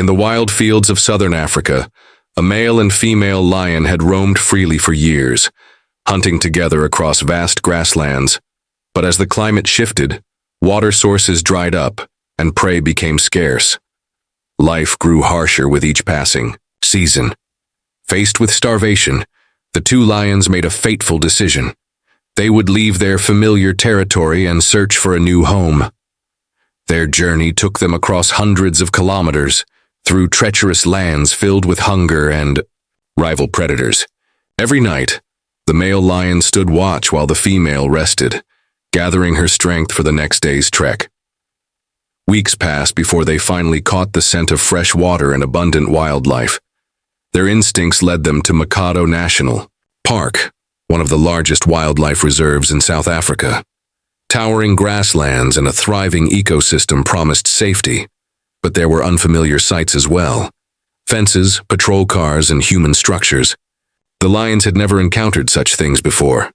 In the wild fields of southern Africa, a male and female lion had roamed freely for years, hunting together across vast grasslands. But as the climate shifted, water sources dried up and prey became scarce. Life grew harsher with each passing season. Faced with starvation, the two lions made a fateful decision. They would leave their familiar territory and search for a new home. Their journey took them across hundreds of kilometers, through treacherous lands filled with hunger and rival predators. Every night, the male lion stood watch while the female rested, gathering her strength for the next day's trek. Weeks passed before they finally caught the scent of fresh water and abundant wildlife. Their instincts led them to Mikado National Park, one of the largest wildlife reserves in South Africa. Towering grasslands and a thriving ecosystem promised safety, but there were unfamiliar sights as well. Fences, patrol cars, and human structures. The lions had never encountered such things before.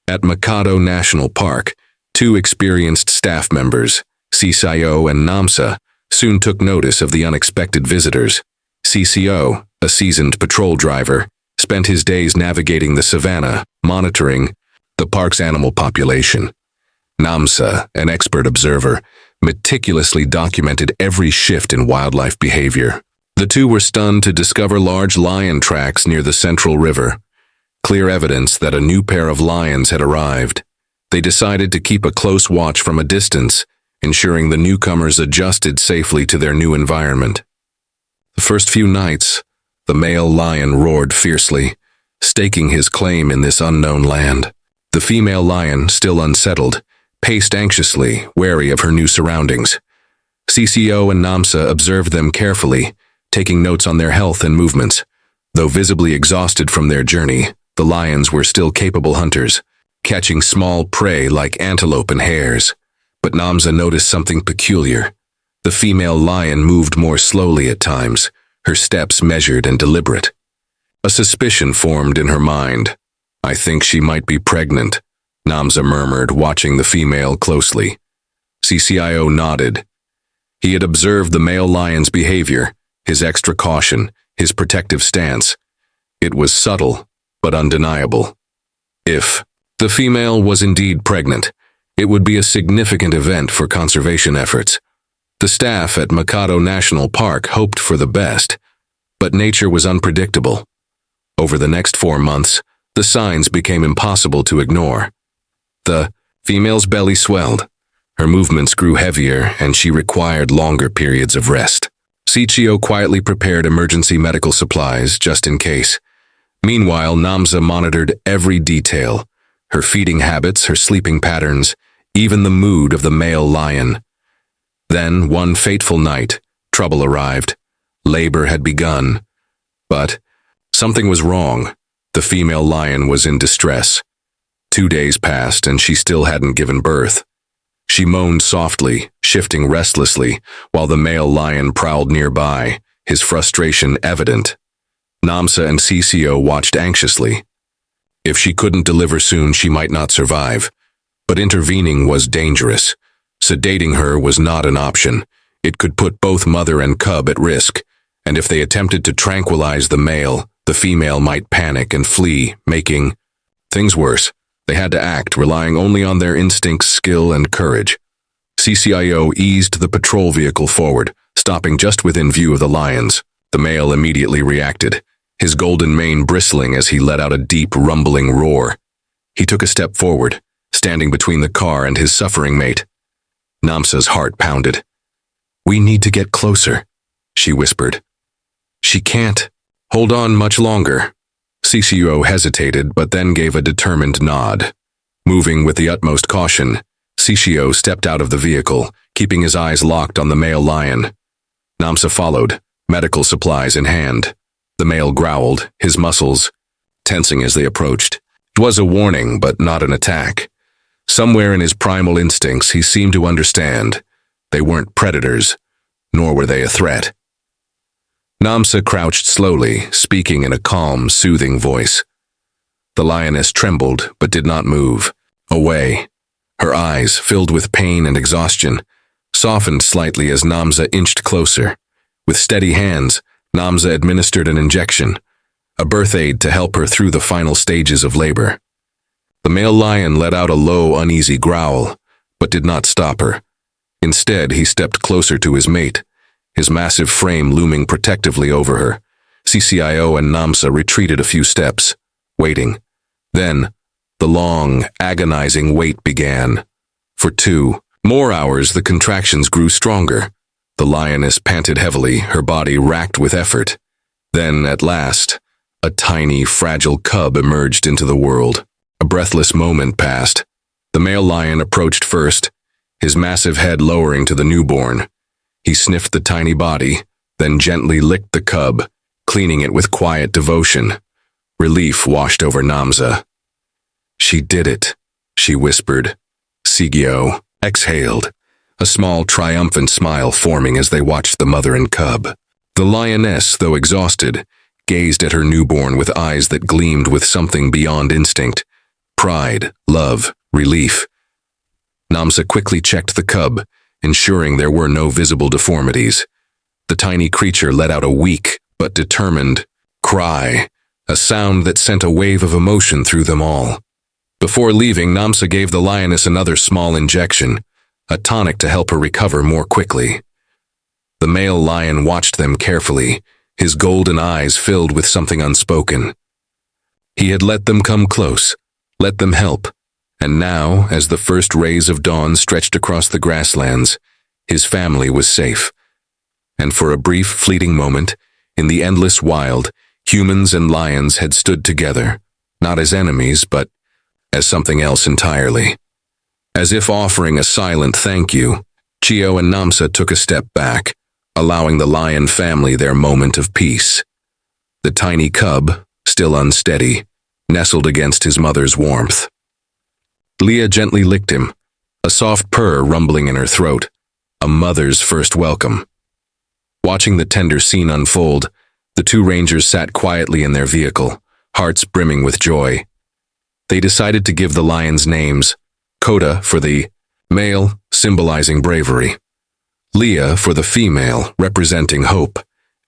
At Mikado National Park, two experienced staff members, CCO and Namsa, soon took notice of the unexpected visitors. CCO, a seasoned patrol driver, spent his days navigating the savannah, monitoring the park's animal population. Namsa, an expert observer, meticulously documented every shift in wildlife behavior. The two were stunned to discover large lion tracks near the central river, clear evidence that a new pair of lions had arrived. They decided to keep a close watch from a distance, ensuring the newcomers adjusted safely to their new environment. The first few nights, the male lion roared fiercely, staking his claim in this unknown land. The female lion, still unsettled, paced anxiously, wary of her new surroundings. CCO and Namsa observed them carefully, taking notes on their health and movements. Though visibly exhausted from their journey, the lions were still capable hunters, catching small prey like antelope and hares. But Namsa noticed something peculiar. The female lion moved more slowly at times, her steps measured and deliberate. A suspicion formed in her mind. "I think she might be pregnant," Namsa murmured, watching the female closely. CCIO nodded. He had observed the male lion's behavior, his extra caution, his protective stance. It was subtle, but undeniable. If the female was indeed pregnant, it would be a significant event for conservation efforts. The staff at Mikado National Park hoped for the best, but nature was unpredictable. Over the next 4 months, the signs became impossible to ignore. The female's belly swelled. Her movements grew heavier, and she required longer periods of rest. Cichio quietly prepared emergency medical supplies just in case. Meanwhile, Namsa monitored every detail, her feeding habits, her sleeping patterns, even the mood of the male lion. Then, one fateful night, trouble arrived. Labor had begun. But something was wrong. The female lion was in distress. 2 days passed, and she still hadn't given birth. She moaned softly, shifting restlessly, while the male lion prowled nearby, his frustration evident. Namsa and CCO watched anxiously. If she couldn't deliver soon, she might not survive. But intervening was dangerous. Sedating her was not an option. It could put both mother and cub at risk, and if they attempted to tranquilize the male, the female might panic and flee, making things worse. They had to act, relying only on their instincts, skill, and courage. CCIO eased the patrol vehicle forward, stopping just within view of the lions. The male immediately reacted, his golden mane bristling as he let out a deep, rumbling roar. He took a step forward, standing between the car and his suffering mate. Namsa's heart pounded. "We need to get closer," she whispered. "She can't hold on much longer." CCO hesitated, but then gave a determined nod. Moving with the utmost caution, CCO stepped out of the vehicle, keeping his eyes locked on the male lion. Namsa followed, medical supplies in hand. The male growled, his muscles tensing as they approached. It was a warning, but not an attack. Somewhere in his primal instincts, he seemed to understand. They weren't predators, nor were they a threat. Namsa crouched slowly, speaking in a calm, soothing voice. The lioness trembled, but did not move. Away. Her eyes, filled with pain and exhaustion, softened slightly as Namsa inched closer, With steady hands, Namza administered an injection, a birth aid to help her through the final stages of labor. The male lion let out a low, uneasy growl, but did not stop her. Instead, he stepped closer to his mate, his massive frame looming protectively over her. CCIO and Namsa retreated a few steps, waiting. Then, the long, agonizing wait began. For 2 more hours, the contractions grew stronger. The lioness panted heavily, her body racked with effort. Then, at last, a tiny, fragile cub emerged into the world. A breathless moment passed. The male lion approached first, his massive head lowering to the newborn. He sniffed the tiny body, then gently licked the cub, cleaning it with quiet devotion. Relief washed over Namza. "She did it," she whispered. Sigio exhaled, a small, triumphant smile forming as they watched the mother and cub. The lioness, though exhausted, gazed at her newborn with eyes that gleamed with something beyond instinct. Pride, love, relief. Namsa quickly checked the cub, ensuring there were no visible deformities. The tiny creature let out a weak but determined cry, a sound that sent a wave of emotion through them all. Before leaving, Namsa gave the lioness another small injection, a tonic to help her recover more quickly. The male lion watched them carefully, his golden eyes filled with something unspoken. He had let them come close, let them help, and now, as the first rays of dawn stretched across the grasslands, his family was safe. And for a brief, fleeting moment, in the endless wild, humans and lions had stood together, not as enemies, but as something else entirely. As if offering a silent thank you, Chio and Namsa took a step back, allowing the lion family their moment of peace. The tiny cub, still unsteady, nestled against his mother's warmth. Leah gently licked him, a soft purr rumbling in her throat, a mother's first welcome. Watching the tender scene unfold, the 2 rangers sat quietly in their vehicle, hearts brimming with joy. They decided to give the lions names: Coda for the male, symbolizing bravery; Leah for the female, representing hope;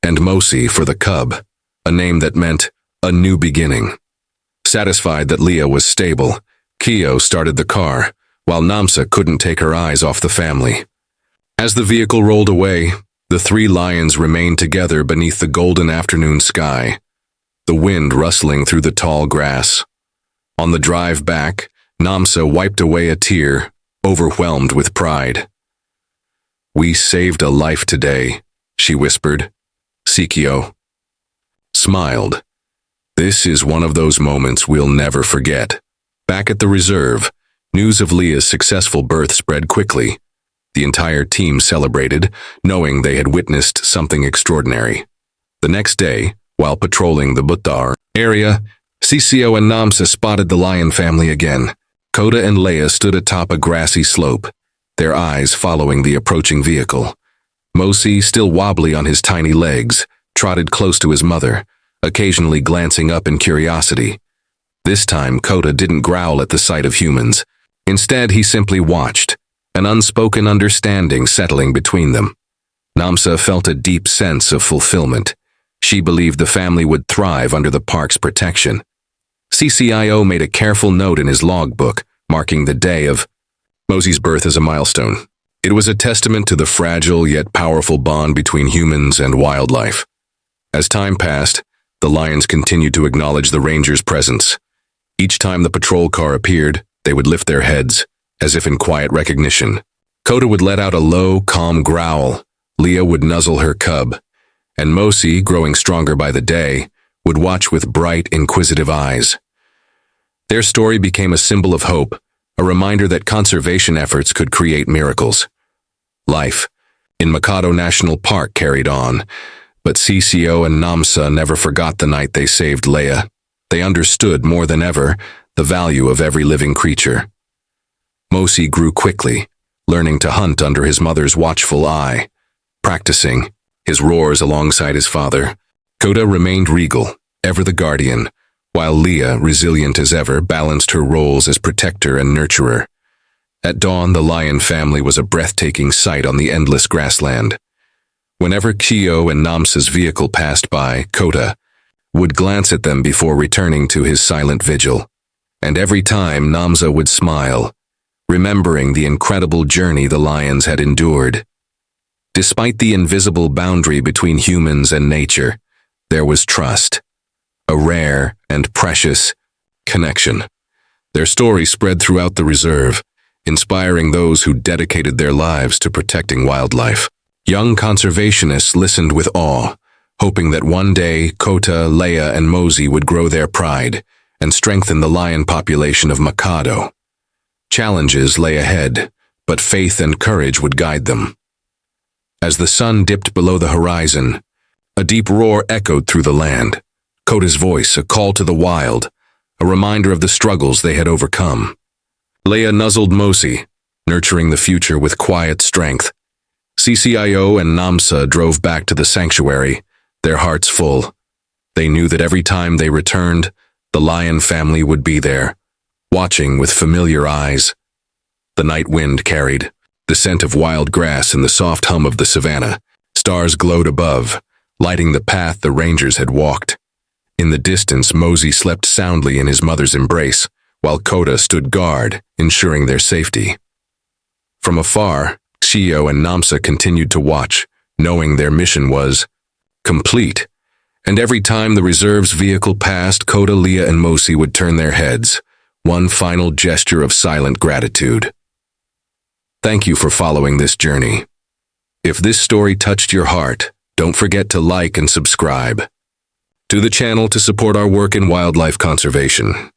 and Mosi for the cub, a name that meant a new beginning. Satisfied that Leah was stable, Kyo started the car, while Namsa couldn't take her eyes off the family. As the vehicle rolled away, the 3 lions remained together beneath the golden afternoon sky, the wind rustling through the tall grass. On the drive back, Namsa wiped away a tear, overwhelmed with pride. "We saved a life today," she whispered. Sikio smiled. "This is one of those moments we'll never forget." Back at the reserve, news of Leah's successful birth spread quickly. The entire team celebrated, knowing they had witnessed something extraordinary. The next day, while patrolling the Buttar area, Sisio and Namsa spotted the lion family again. Coda and Leia stood atop a grassy slope, their eyes following the approaching vehicle. Mosi, still wobbly on his tiny legs, trotted close to his mother, occasionally glancing up in curiosity. This time, Coda didn't growl at the sight of humans. Instead, he simply watched, an unspoken understanding settling between them. Namsa felt a deep sense of fulfillment. She believed the family would thrive under the park's protection. CCIO made a careful note in his logbook, marking the day of Mosey's birth as a milestone. It was a testament to the fragile yet powerful bond between humans and wildlife. As time passed, the lions continued to acknowledge the ranger's presence. Each time the patrol car appeared, they would lift their heads, as if in quiet recognition. Coda would let out a low, calm growl. Leah would nuzzle her cub, and Mosi, growing stronger by the day, would watch with bright, inquisitive eyes. Their story became a symbol of hope, a reminder that conservation efforts could create miracles. Life in Mikado National Park carried on, but CCO and Namsa never forgot the night they saved Leia. They understood more than ever the value of every living creature. Mosi grew quickly, learning to hunt under his mother's watchful eye, practicing his roars alongside his father. Coda remained regal, ever the guardian, while Leah, resilient as ever, balanced her roles as protector and nurturer. At dawn, the lion family was a breathtaking sight on the endless grassland. Whenever Kyo and Namsa's vehicle passed by, Kota would glance at them before returning to his silent vigil. And every time Namsa would smile, remembering the incredible journey the lions had endured. Despite the invisible boundary between humans and nature, there was trust, a rare and precious connection. Their story spread throughout the reserve, inspiring those who dedicated their lives to protecting wildlife. Young conservationists listened with awe, hoping that one day Kota, Leia, and Mosey would grow their pride and strengthen the lion population of Mikado. Challenges lay ahead, but faith and courage would guide them. As the sun dipped below the horizon, a deep roar echoed through the land. Kota's voice, a call to the wild, a reminder of the struggles they had overcome. Leia nuzzled Mosey, nurturing the future with quiet strength. CCIO and Namsa drove back to the sanctuary, their hearts full. They knew that every time they returned, the lion family would be there, watching with familiar eyes. The night wind carried the scent of wild grass and the soft hum of the savannah. Stars glowed above, lighting the path the rangers had walked. In the distance, Mosey slept soundly in his mother's embrace, while Kota stood guard, ensuring their safety. From afar, Chio and Namsa continued to watch, knowing their mission was complete. And every time the reserve's vehicle passed, Kota, Leia, and Mosey would turn their heads, one final gesture of silent gratitude. Thank you for following this journey. If this story touched your heart, don't forget to like and subscribe to the channel to support our work in wildlife conservation.